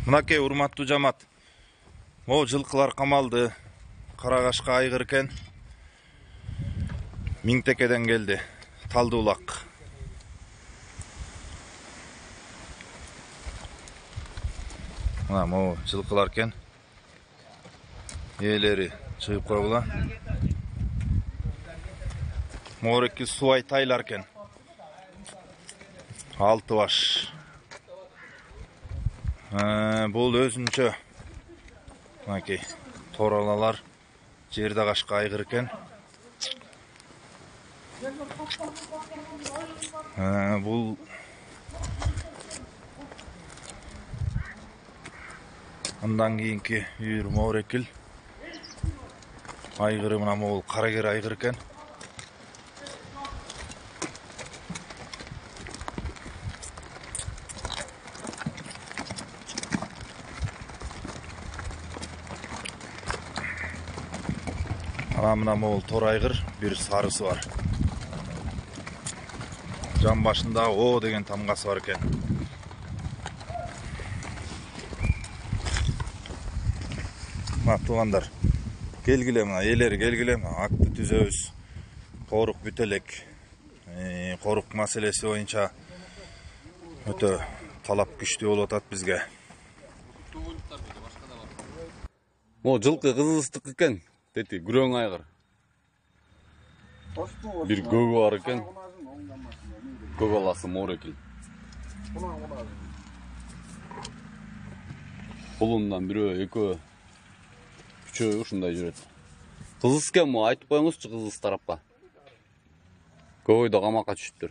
Мынакей урматтуу жамаат. Могу жылкылар камалды. Карагашка айгыр экен. Миңтекеден келди. Талдуулак. Мына могу жылкылар экен. Ээлери чыгып койгула. Могуреки субай тайлар экен. 6 баш. Бул өзүнчө мынакей торалалар жерде кашка айгыр экен. Бул андан кийинки үйүр моорекил айгыры мына могул карагер айгыр экен. Мына могул тор айгыр, бир сарысы бар. Жан башында О деген тамгасы бар экен. Мына туугандар, келгиле, мына ээлери келгиле, акты түзөбүз. Корук бүтө элек. Корук маселеси боюнча өтө талап күчтүү болуп атат бизге. Могу жылкы кызылыстык экен. Тети күрөң айгыр. Бир көгү бар экен. Көк аласы моорекил. Колундан бирөө, экөө, үчөө ушундай жүрөт. Кызыс экен, айтып коюңузчу кызыс тарапка. Көбөйдө камакка түшүптүр.